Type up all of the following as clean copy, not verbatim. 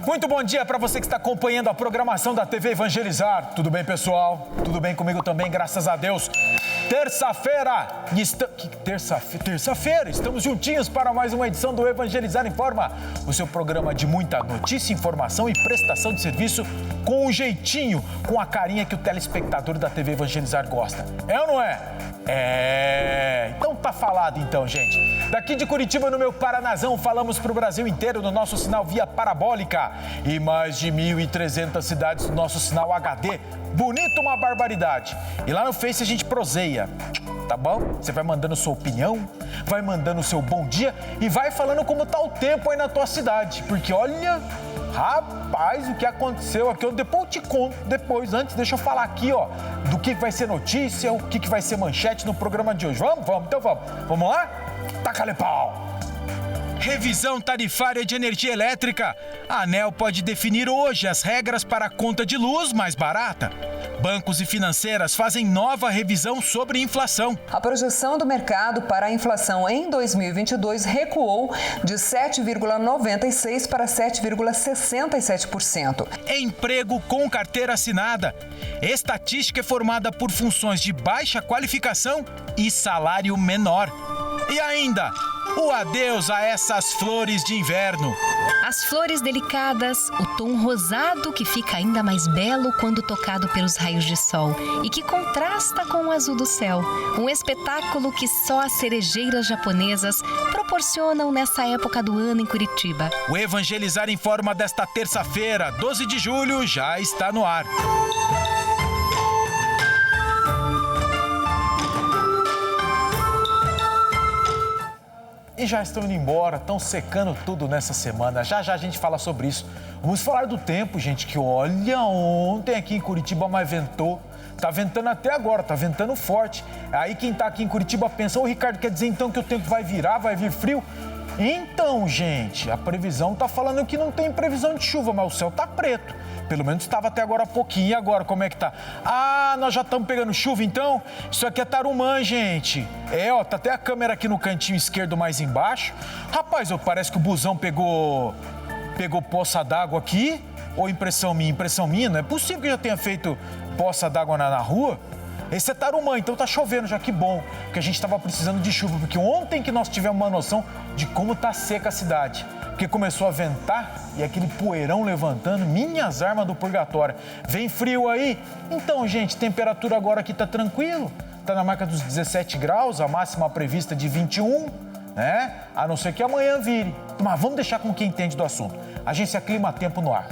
Muito bom dia para você que está acompanhando a programação da TV Evangelizar. Tudo bem, pessoal? Tudo bem comigo também, graças a Deus. Terça-feira, estamos juntinhos para mais uma edição do Evangelizar Informa, o seu programa de muita notícia, informação e prestação de serviço com um jeitinho, com a carinha que o telespectador da TV Evangelizar gosta. É ou não é? Então tá falado então, gente. Daqui de Curitiba, no meu Paranazão, falamos pro Brasil inteiro no nosso sinal via parabólica e mais de 1.300 cidades no nosso sinal HD. Bonito, uma barbaridade. E lá no Face a gente proseia, tá bom? Você vai mandando sua opinião, vai mandando seu bom dia e vai falando como tá o tempo aí na tua cidade. Porque olha, rapaz, o que aconteceu aqui, depois eu te conto, antes deixa eu falar aqui, ó, do que vai ser notícia, o que vai ser manchete no programa de hoje. Vamos? Então vamos. Vamos lá? Taca-lhe pau! Revisão tarifária de energia elétrica. A ANEEL pode definir hoje as regras para a conta de luz mais barata. Bancos e financeiras fazem nova revisão sobre inflação. A projeção do mercado para a inflação em 2022 recuou de 7,96% para 7,67%. Emprego com carteira assinada. Estatística é formada por funções de baixa qualificação e salário menor. E ainda, o adeus a essas flores de inverno. As flores delicadas, o tom rosado que fica ainda mais belo quando tocado pelos raios de sol e que contrasta com o azul do céu. Um espetáculo que só as cerejeiras japonesas proporcionam nessa época do ano em Curitiba. O Evangelizar Informa desta terça-feira, 12 de julho, já está no ar. E já estão indo embora, estão secando tudo nessa semana. Já a gente fala sobre isso. Vamos falar do tempo, gente, que olha, ontem aqui em Curitiba mais ventou. Tá ventando até agora, tá ventando forte. Aí quem tá aqui em Curitiba pensa, ô Ricardo, quer dizer então que o tempo vai virar, vai vir frio? Então, gente, a previsão tá falando que não tem previsão de chuva, mas o céu tá preto. Pelo menos estava até agora pouquinho. E agora, como é que tá? Ah, nós já estamos pegando chuva, então? Isso aqui é Tarumã, gente. Tá até a câmera aqui no cantinho esquerdo mais embaixo. Rapaz, parece que o busão pegou poça d'água aqui. Ou impressão minha? Não é possível que já tenha feito poça d'água na rua. Esse é Tarumã, então tá chovendo já, que bom. Porque a gente estava precisando de chuva. Porque ontem que nós tivemos uma noção de como tá seca a cidade. Porque começou a ventar e aquele poeirão levantando, minhas armas do purgatório. Vem frio aí? Então, gente, temperatura agora aqui tá tranquilo. Tá na marca dos 17 graus, a máxima prevista de 21, né? A não ser que amanhã vire. Mas vamos deixar com quem entende do assunto. Agência Clima Tempo no ar.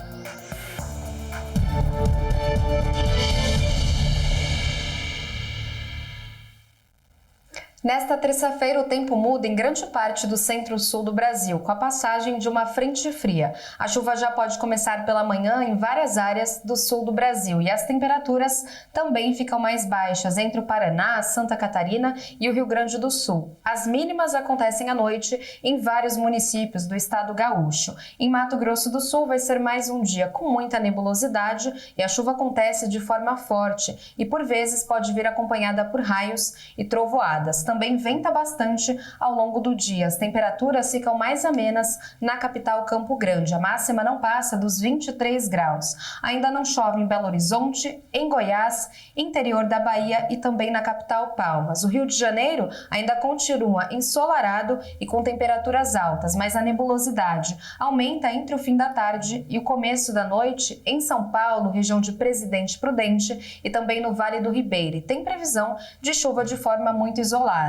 Nesta terça-feira, o tempo muda em grande parte do centro-sul do Brasil, com a passagem de uma frente fria. A chuva já pode começar pela manhã em várias áreas do sul do Brasil e as temperaturas também ficam mais baixas entre o Paraná, Santa Catarina e o Rio Grande do Sul. As mínimas acontecem à noite em vários municípios do estado gaúcho. Em Mato Grosso do Sul vai ser mais um dia com muita nebulosidade e a chuva acontece de forma forte e por vezes pode vir acompanhada por raios e trovoadas. Também venta bastante ao longo do dia. As temperaturas ficam mais amenas na capital Campo Grande. A máxima não passa dos 23 graus. Ainda não chove em Belo Horizonte, em Goiás, interior da Bahia e também na capital Palmas. O Rio de Janeiro ainda continua ensolarado e com temperaturas altas, mas a nebulosidade aumenta entre o fim da tarde e o começo da noite em São Paulo, região de Presidente Prudente e também no Vale do Ribeira. E tem previsão de chuva de forma muito isolada.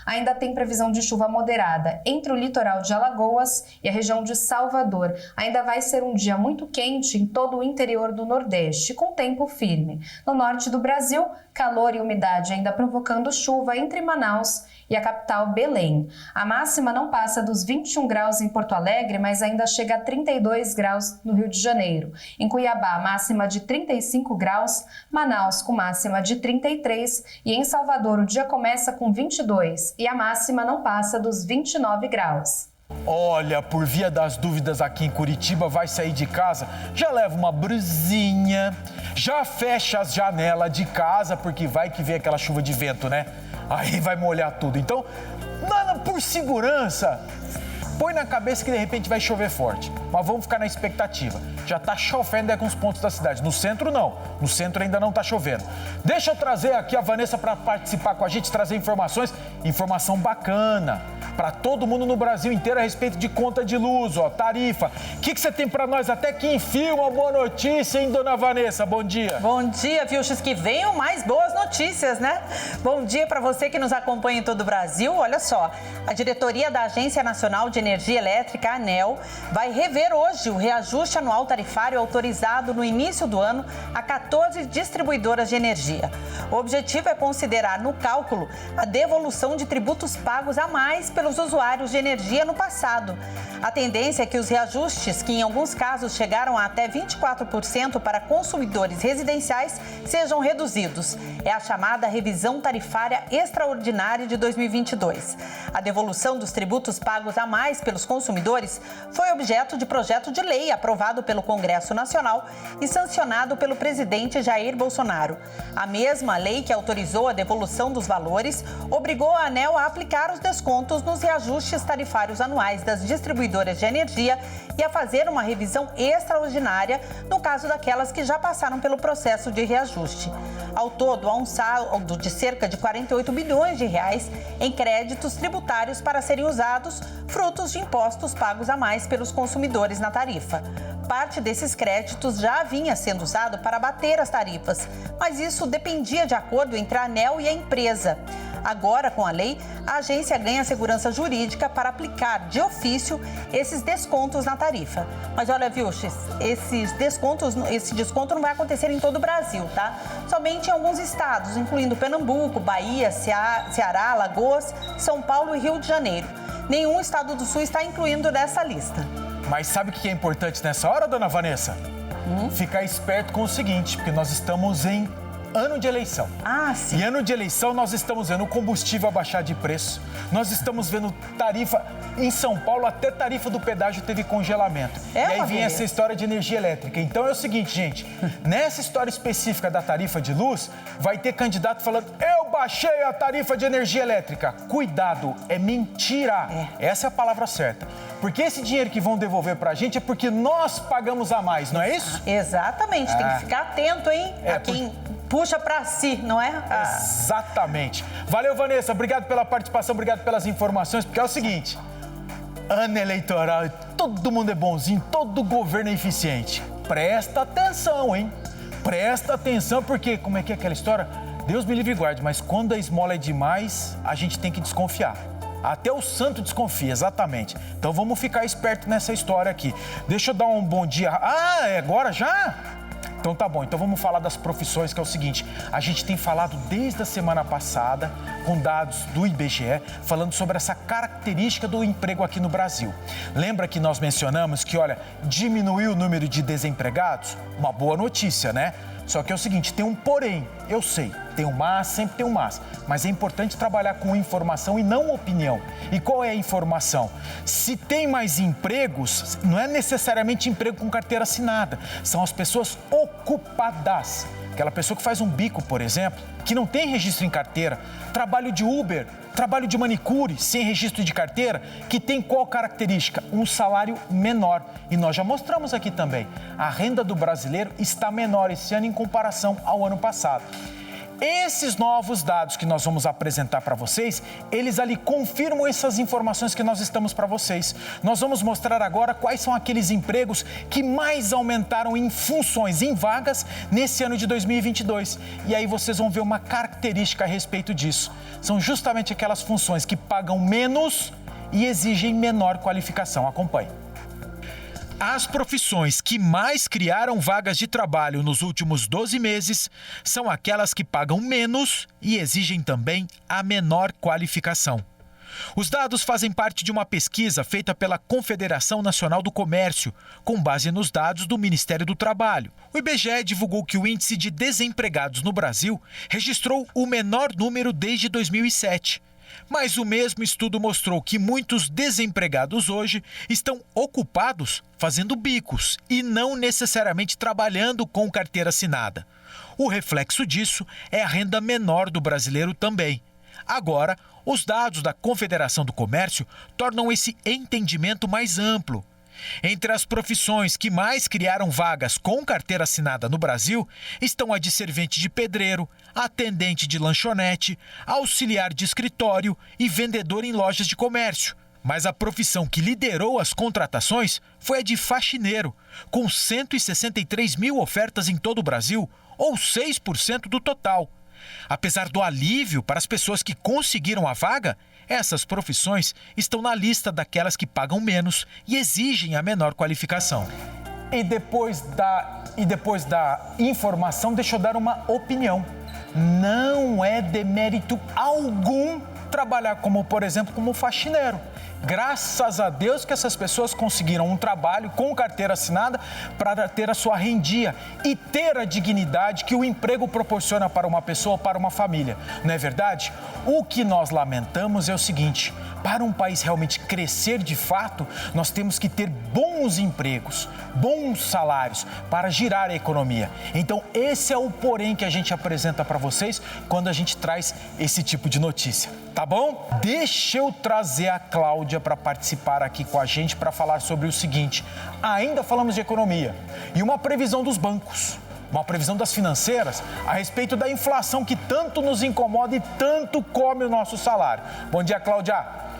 Ainda tem previsão de chuva moderada entre o litoral de Alagoas e a região de Salvador. Ainda vai ser um dia muito quente em todo o interior do Nordeste, com tempo firme. No norte do Brasil, calor e umidade ainda provocando chuva entre Manaus e a capital Belém. A máxima não passa dos 21 graus em Porto Alegre, mas ainda chega a 32 graus no Rio de Janeiro. Em Cuiabá, máxima de 35 graus, Manaus com máxima de 33 e em Salvador o dia começa com 22 e a máxima não passa dos 29 graus. Olha, por via das dúvidas aqui em Curitiba, vai sair de casa, já leva uma brusinha, já fecha as janelas de casa, porque vai que vem aquela chuva de vento, né? Aí vai molhar tudo. Então, por segurança, põe na cabeça que de repente vai chover forte. Mas vamos ficar na expectativa. Já tá chovendo em alguns pontos da cidade. No centro, não. No centro ainda não tá chovendo. Deixa eu trazer aqui a Vanessa para participar com a gente, trazer informações. Informação bacana para todo mundo no Brasil inteiro a respeito de conta de luz, ó, tarifa. O que você tem para nós? Até que enfim, uma boa notícia, hein, dona Vanessa? Bom dia. Bom dia, Vilches, que venham mais boas notícias, né? Bom dia para você que nos acompanha em todo o Brasil. Olha só, a diretoria da Agência Nacional de Energia Elétrica, ANEEL, vai rever hoje o reajuste anual tarifário autorizado no início do ano a 14 distribuidoras de energia. O objetivo é considerar no cálculo a devolução de tributos pagos a mais pelos usuários de energia no passado. A tendência é que os reajustes, que em alguns casos chegaram a até 24% para consumidores residenciais, sejam reduzidos. É a chamada revisão tarifária extraordinária de 2022. A devolução dos tributos pagos a mais pelos consumidores foi objeto de projeto de lei aprovado pelo Congresso Nacional e sancionado pelo presidente Jair Bolsonaro. A mesma lei que autorizou a devolução dos valores obrigou a ANEEL a aplicar os descontos nos reajustes tarifários anuais das distribuidoras de energia e a fazer uma revisão extraordinária no caso daquelas que já passaram pelo processo de reajuste. Ao todo, há um saldo de cerca de 48 bilhões de reais em créditos tributários para serem usados, frutos de impostos pagos a mais pelos consumidores na tarifa. Parte desses créditos já vinha sendo usado para abater as tarifas, mas isso dependia de acordo entre a ANEEL e a empresa. Agora, com a lei, a agência ganha segurança jurídica para aplicar de ofício esses descontos na tarifa. Mas olha, Vilches, esse desconto não vai acontecer em todo o Brasil, tá? Somente em alguns estados, incluindo Pernambuco, Bahia, Ceará, Alagoas, São Paulo e Rio de Janeiro. Nenhum estado do Sul está incluindo nessa lista. Mas sabe o que é importante nessa hora, dona Vanessa? Ficar esperto com o seguinte, porque nós estamos em ano de eleição. Ah, sim. E ano de eleição nós estamos vendo o combustível abaixar de preço, nós estamos vendo tarifa, em São Paulo até tarifa do pedágio teve congelamento. E aí vem essa história de energia elétrica. Então é o seguinte, gente, nessa história específica da tarifa de luz, vai ter candidato falando, eu baixei a tarifa de energia elétrica. Cuidado, é mentira. Essa é a palavra certa. Porque esse dinheiro que vão devolver pra gente é porque nós pagamos a mais, não é isso? Exatamente, tem que ficar atento, hein? Quem puxa pra si, não é? Exatamente. Valeu, Vanessa. Obrigado pela participação, obrigado pelas informações, porque é o seguinte, ano eleitoral, todo mundo é bonzinho, todo governo é eficiente. Presta atenção, hein? Presta atenção, porque, como é aquela história? Deus me livre e guarde, mas quando a esmola é demais, a gente tem que desconfiar. Até o santo desconfia, exatamente. Então vamos ficar esperto nessa história aqui. Deixa eu dar um bom dia. Ah, é agora já? Então tá bom, então vamos falar das profissões, que é o seguinte, a gente tem falado desde a semana passada, com dados do IBGE, falando sobre essa característica do emprego aqui no Brasil. Lembra que nós mencionamos que, olha, diminuiu o número de desempregados? Uma boa notícia, né? Só que é o seguinte, tem um porém, eu sei, tem um mas, sempre tem um mas é importante trabalhar com informação e não opinião. E qual é a informação? Se tem mais empregos, não é necessariamente emprego com carteira assinada, são as pessoas ocupadas. Aquela pessoa que faz um bico, por exemplo, que não tem registro em carteira, trabalho de Uber, trabalho de manicure, sem registro de carteira, que tem qual característica? Um salário menor. E nós já mostramos aqui também, a renda do brasileiro está menor esse ano em comparação ao ano passado. Esses novos dados que nós vamos apresentar para vocês, eles ali confirmam essas informações que nós estamos para vocês. Nós vamos mostrar agora quais são aqueles empregos que mais aumentaram em funções, em vagas, nesse ano de 2022. E aí vocês vão ver uma característica a respeito disso. São justamente aquelas funções que pagam menos e exigem menor qualificação. Acompanhe. As profissões que mais criaram vagas de trabalho nos últimos 12 meses são aquelas que pagam menos e exigem também a menor qualificação. Os dados fazem parte de uma pesquisa feita pela Confederação Nacional do Comércio, com base nos dados do Ministério do Trabalho. O IBGE divulgou que o índice de desempregados no Brasil registrou o menor número desde 2007. Mas o mesmo estudo mostrou que muitos desempregados hoje estão ocupados fazendo bicos e não necessariamente trabalhando com carteira assinada. O reflexo disso é a renda menor do brasileiro também. Agora, os dados da Confederação do Comércio tornam esse entendimento mais amplo. Entre as profissões que mais criaram vagas com carteira assinada no Brasil estão a de servente de pedreiro, atendente de lanchonete, auxiliar de escritório e vendedor em lojas de comércio. Mas a profissão que liderou as contratações foi a de faxineiro, com 163 mil ofertas em todo o Brasil, ou 6% do total. Apesar do alívio para as pessoas que conseguiram a vaga, essas profissões estão na lista daquelas que pagam menos e exigem a menor qualificação. E depois da informação, deixa eu dar uma opinião. Não é demérito algum trabalhar por exemplo, como faxineiro. Graças a Deus que essas pessoas conseguiram um trabalho com carteira assinada para ter a sua rendia e ter a dignidade que o emprego proporciona para uma pessoa, para uma família. Não é verdade? O que nós lamentamos é o seguinte: para um país realmente crescer de fato, nós temos que ter bons empregos, bons salários para girar a economia. Então, esse é o porém que a gente apresenta para vocês quando a gente traz esse tipo de notícia. Tá bom? Deixa eu trazer a Cláudia para participar aqui com a gente para falar sobre o seguinte. Ainda falamos de economia e uma previsão dos bancos, uma previsão das financeiras a respeito da inflação que tanto nos incomoda e tanto come o nosso salário. Bom dia, Cláudia.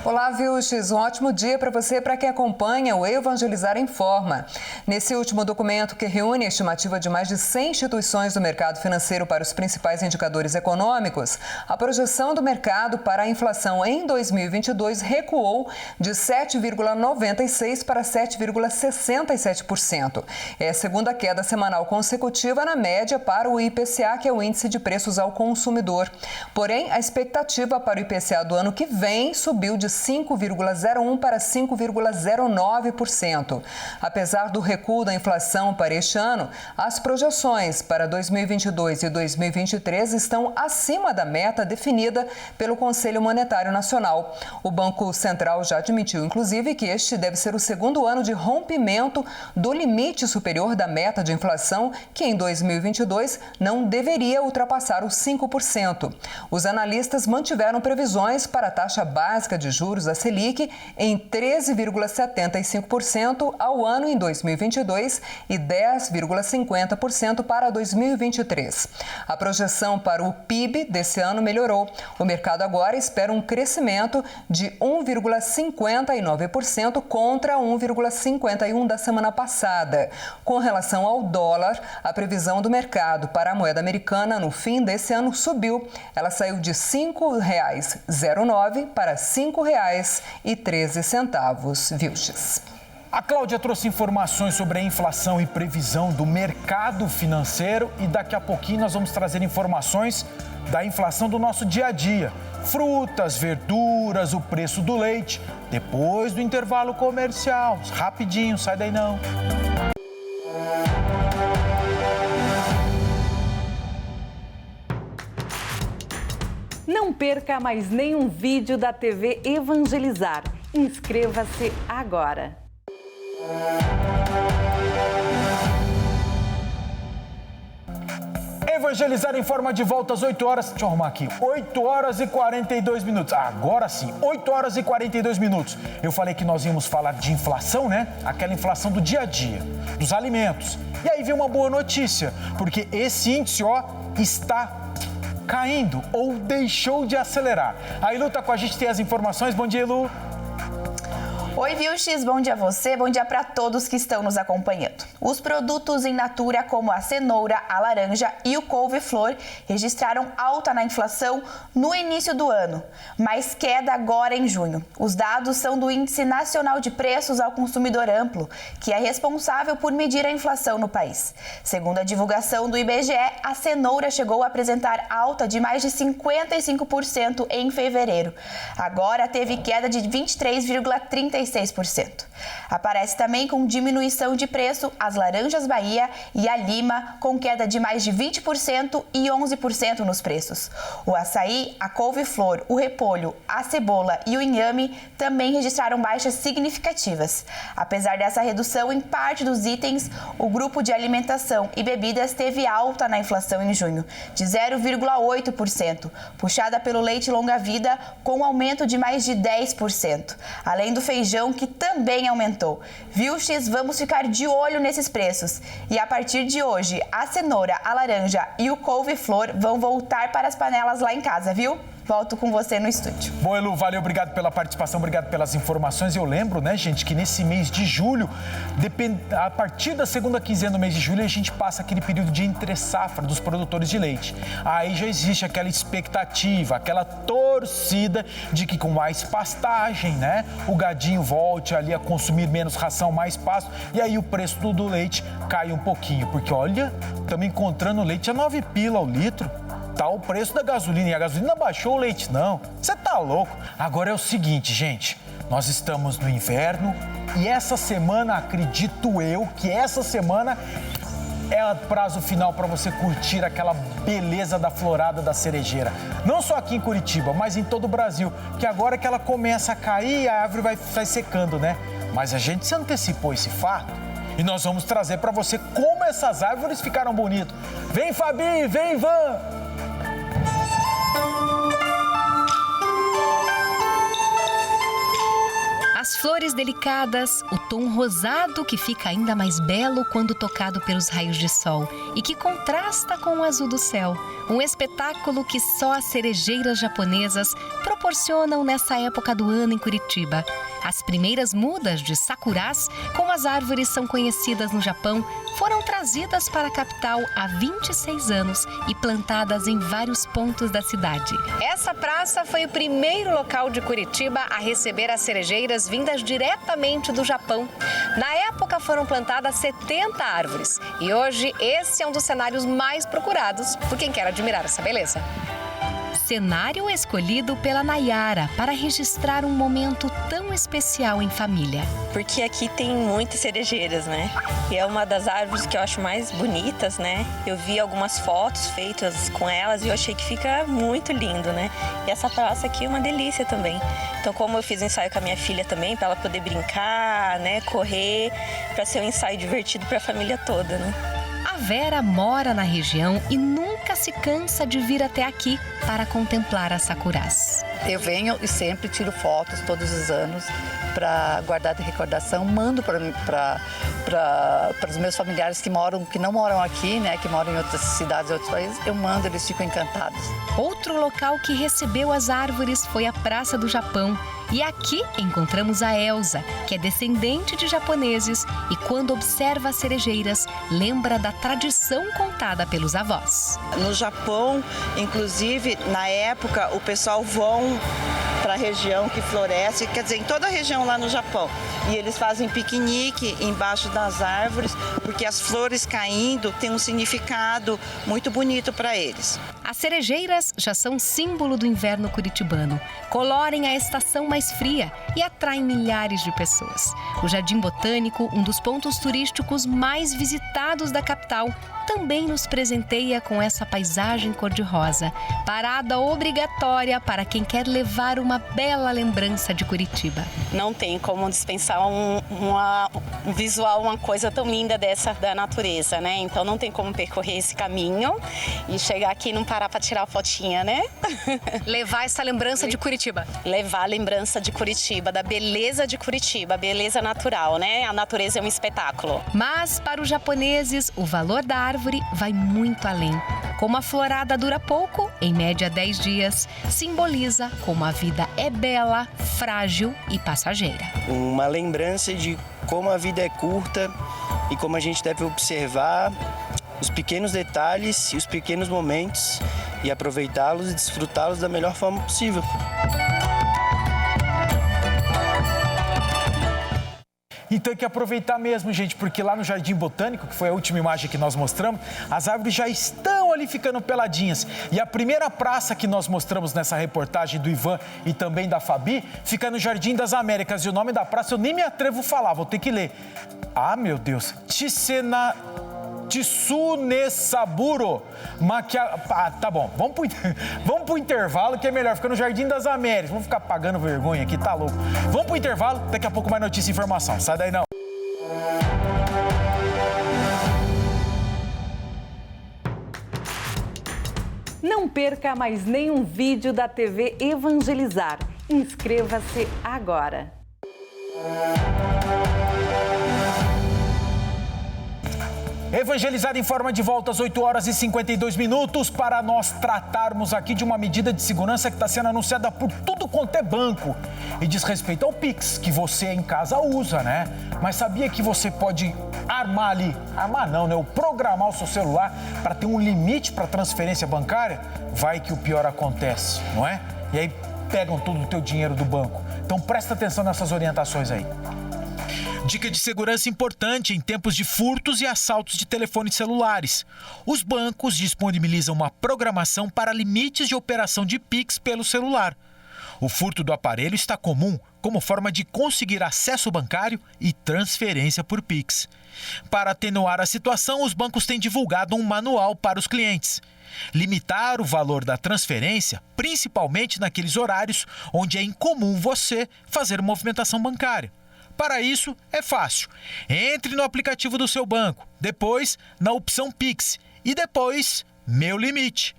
Olá, Vilches. Um ótimo dia para você, para quem acompanha o Evangelizar Informa. Nesse último documento, que reúne a estimativa de mais de 100 instituições do mercado financeiro para os principais indicadores econômicos, a projeção do mercado para a inflação em 2022 recuou de 7,96% para 7,67%. É a segunda queda semanal consecutiva na média para o IPCA, que é o Índice de Preços ao Consumidor. Porém, a expectativa para o IPCA do ano que vem subiu de 5,01% para 5,09%. Apesar do recuo da inflação para este ano, as projeções para 2022 e 2023 estão acima da meta definida pelo Conselho Monetário Nacional. O Banco Central já admitiu, inclusive, que este deve ser o segundo ano de rompimento do limite superior da meta de inflação, que em 2022 não deveria ultrapassar os 5%. Os analistas mantiveram previsões para a taxa básica de juros da Selic em 13,75% ao ano em 2022 e 10,50% para 2023. A projeção para o PIB desse ano melhorou. O mercado agora espera um crescimento de 1,59% contra 1,51% da semana passada. Com relação ao dólar, a previsão do mercado para a moeda americana no fim desse ano subiu. Ela saiu de R$ 5,09 para R$ 5,13, Vilches. A Cláudia trouxe informações sobre a inflação e previsão do mercado financeiro e daqui a pouquinho nós vamos trazer informações da inflação do nosso dia a dia. Frutas, verduras, o preço do leite, depois do intervalo comercial. Rapidinho, sai daí não. Não perca mais nenhum vídeo da TV Evangelizar. Inscreva-se agora. Evangelizar Informa de volta às 8 horas. Deixa eu arrumar aqui. 8 horas e 42 minutos. Agora sim, 8 horas e 42 minutos. Eu falei que nós íamos falar de inflação, né? Aquela inflação do dia a dia, dos alimentos. E aí veio uma boa notícia, porque esse índice, está caindo ou deixou de acelerar. A Ilu tá com a gente, tem as informações. Bom dia, Ilu. Oi, Vilches, bom dia a você, bom dia para todos que estão nos acompanhando. Os produtos in natura como a cenoura, a laranja e o couve-flor registraram alta na inflação no início do ano, mas queda agora em junho. Os dados são do Índice Nacional de Preços ao Consumidor Amplo, que é responsável por medir a inflação no país. Segundo a divulgação do IBGE, a cenoura chegou a apresentar alta de mais de 55% em fevereiro. Agora teve queda de 23,36%. 36%. Aparece também com diminuição de preço as laranjas Bahia e a lima, com queda de mais de 20% e 11% nos preços. O açaí, a couve-flor, o repolho, a cebola e o inhame também registraram baixas significativas. Apesar dessa redução em parte dos itens, o grupo de alimentação e bebidas teve alta na inflação em junho, de 0,8%, puxada pelo leite longa-vida, com um aumento de mais de 10%, além do feijão, que também aumentou. Viu, X? Vamos ficar de olho nesses preços. E a partir de hoje, a cenoura, a laranja e o couve-flor vão voltar para as panelas lá em casa, viu? Volto com você no estúdio. Bom, Elu, valeu, obrigado pela participação, obrigado pelas informações. Eu lembro, né, gente, que nesse mês de julho, a partir da segunda quinzena do mês de julho, a gente passa aquele período de entre-safra dos produtores de leite. Aí já existe aquela expectativa, aquela torcida de que com mais pastagem, né, o gadinho volte ali a consumir menos ração, mais pasto, e aí o preço do leite cai um pouquinho, porque olha, estamos encontrando leite a 9 pila o litro. Tá o preço da gasolina, e a gasolina baixou, o leite não. Você tá louco? Agora é o seguinte, gente, nós estamos no inverno e essa semana, acredito eu, que essa semana é o prazo final para você curtir aquela beleza da florada da cerejeira. Não só aqui em Curitiba, mas em todo o Brasil, que agora que ela começa a cair, a árvore vai secando, né? Mas a gente se antecipou esse fato e nós vamos trazer para você como essas árvores ficaram bonitas. Vem, Fabi, vem, Ivan! As flores delicadas, o tom rosado que fica ainda mais belo quando tocado pelos raios de sol e que contrasta com o azul do céu. Um espetáculo que só as cerejeiras japonesas proporcionam nessa época do ano em Curitiba. As primeiras mudas de sakuras, como as árvores são conhecidas no Japão, foram trazidas para a capital há 26 anos e plantadas em vários pontos da cidade. Essa praça foi o primeiro local de Curitiba a receber as cerejeiras vindas diretamente do Japão. Na época foram plantadas 70 árvores e hoje esse é um dos cenários mais procurados por quem quer admirar essa beleza. Cenário escolhido pela Nayara para registrar um momento tão especial em família. Porque aqui tem muitas cerejeiras, né? E é uma das árvores que eu acho mais bonitas, né? Eu vi algumas fotos feitas com elas e eu achei que fica muito lindo, né? E essa praça aqui é uma delícia também. Então, como eu fiz um ensaio com a minha filha também, para ela poder brincar, né? Correr, para ser um ensaio divertido para a família toda, né? A Vera mora na região e nunca se cansa de vir até aqui para contemplar as sakuras. Eu venho e sempre tiro fotos todos os anos para guardar de recordação, mando para os meus familiares que não moram aqui, né, que moram em outras cidades, outros países, eu mando, eles ficam encantados. Outro local que recebeu as árvores foi a Praça do Japão. E aqui encontramos a Elsa, que é descendente de japoneses e quando observa as cerejeiras, lembra da tradição contada pelos avós. No Japão, inclusive, na época, o pessoal vão para a região que floresce, quer dizer, em toda a região lá no Japão. E eles fazem piquenique embaixo das árvores, porque as flores caindo têm um significado muito bonito para eles. As cerejeiras já são símbolo do inverno curitibano, colorem a estação mais fria e atraem milhares de pessoas. O Jardim Botânico, um dos pontos turísticos mais visitados da capital, também nos presenteia com essa paisagem cor-de-rosa, parada obrigatória para quem quer levar uma bela lembrança de Curitiba. Não tem como dispensar um visual, uma coisa tão linda dessa da natureza, né? Então não tem como percorrer esse caminho e chegar aqui e não parar para tirar a fotinha, né? Levar essa lembrança de Curitiba. Levar a lembrança de Curitiba, da beleza de Curitiba, a beleza natural, né? A natureza é um espetáculo. Mas para os japoneses, o valor da árvore vai muito além. Como a florada dura pouco, em média 10 dias, simboliza como a vida é bela, frágil e passageira. Uma lembrança de como a vida é curta e como a gente deve observar os pequenos detalhes e os pequenos momentos e aproveitá-los e desfrutá-los da melhor forma possível. Então tem que aproveitar mesmo, gente, porque lá no Jardim Botânico, que foi a última imagem que nós mostramos, as árvores já estão ali ficando peladinhas. E a primeira praça que nós mostramos nessa reportagem do Ivan e também da Fabi, fica no Jardim das Américas. E o nome da praça eu nem me atrevo a falar, vou ter que ler. Ah, meu Deus. Tsunesaburo. Tá bom, vamos pro intervalo que é melhor, fica no Jardim das Américas. Vamos ficar pagando vergonha aqui, tá louco. Vamos pro intervalo, daqui a pouco mais notícia e informação. Sai daí não. Não perca mais nenhum vídeo da TV Evangelizar. Inscreva-se agora. Evangelizar informa de volta às 8 horas e 52 minutos para nós tratarmos aqui de uma medida de segurança que está sendo anunciada por tudo quanto é banco e diz respeito ao Pix, que você em casa usa, né? Mas sabia que você pode armar não, né? Ou programar o seu celular para ter um limite para transferência bancária? Vai que o pior acontece, não é? E aí pegam todo o teu dinheiro do banco. Então presta atenção nessas orientações aí. Dica de segurança importante em tempos de furtos e assaltos de telefones celulares. Os bancos disponibilizam uma programação para limites de operação de Pix pelo celular. O furto do aparelho está comum como forma de conseguir acesso bancário e transferência por Pix. Para atenuar a situação, os bancos têm divulgado um manual para os clientes. Limitar o valor da transferência, principalmente naqueles horários onde é incomum você fazer movimentação bancária. Para isso, é fácil. Entre no aplicativo do seu banco, depois na opção Pix e depois Meu Limite.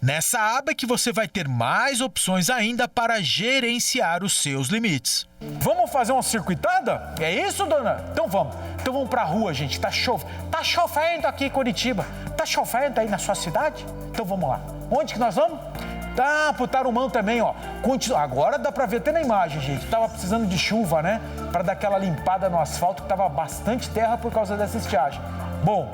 Nessa aba é que você vai ter mais opções ainda para gerenciar os seus limites. Vamos fazer uma circuitada? É isso, dona? Então vamos. Então vamos pra rua, gente. Tá chovendo aqui em Curitiba. Tá chovendo aí na sua cidade? Então vamos lá. Onde que nós vamos? Tá, pro Tarumã também, ó. Agora dá pra ver até na imagem, gente. Tava precisando de chuva, né? Pra dar aquela limpada no asfalto, que tava bastante terra por causa dessa estiagem. Bom,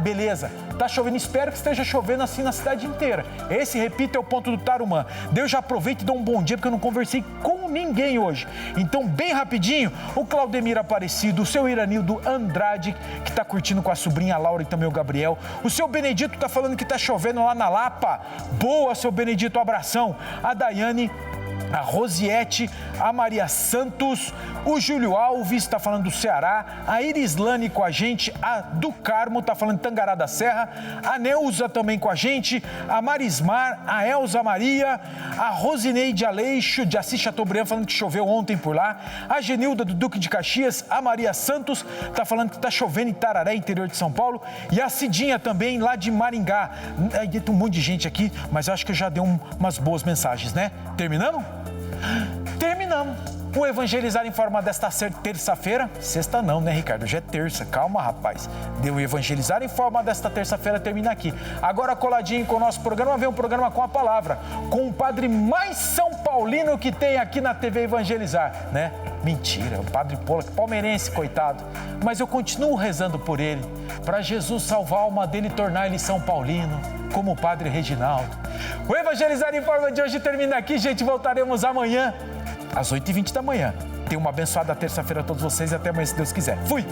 beleza. Tá chovendo, espero que esteja chovendo assim na cidade inteira. Esse, repito, é o ponto do Tarumã. Deus já aproveita e dá um bom dia, porque eu não conversei com ninguém hoje. Então, bem rapidinho, o Claudemir Aparecido, o seu Iranildo Andrade, que tá curtindo com a sobrinha Laura e também o Gabriel. O seu Benedito tá falando que tá chovendo lá na Lapa. Boa, seu Benedito, abração. A Daiane, a Rosiete, a Maria Santos, o Júlio Alves está falando do Ceará, a Irislane com a gente, a do Carmo está falando de Tangará da Serra, a Neuza também com a gente, a Marismar, a Elza Maria, a Rosineide Aleixo de Assis Chateaubriand falando que choveu ontem por lá, a Genilda do Duque de Caxias, a Maria Santos está falando que está chovendo em Tararé, interior de São Paulo, e a Cidinha também lá de Maringá. Tem um monte de gente aqui, mas eu acho que eu já dei umas boas mensagens, né? Terminamos? Terminamos. O Evangelizar em Forma desta terça-feira. Sexta não, né, Ricardo? Já é terça. Calma, rapaz. O Evangelizar em Forma desta terça-feira termina aqui. Agora, coladinho com o nosso programa, vem um programa com a palavra. Com o padre mais São Paulino que tem aqui na TV Evangelizar, né? Mentira, o padre Pola, palmeirense, coitado. Mas eu continuo rezando por ele, para Jesus salvar a alma dele e tornar ele São Paulino, como o padre Reginaldo. O Evangelizar em Forma de hoje termina aqui, gente. Voltaremos amanhã, às 8h20 da manhã. Tenham uma abençoada terça-feira a todos vocês e até amanhã, se Deus quiser. Fui!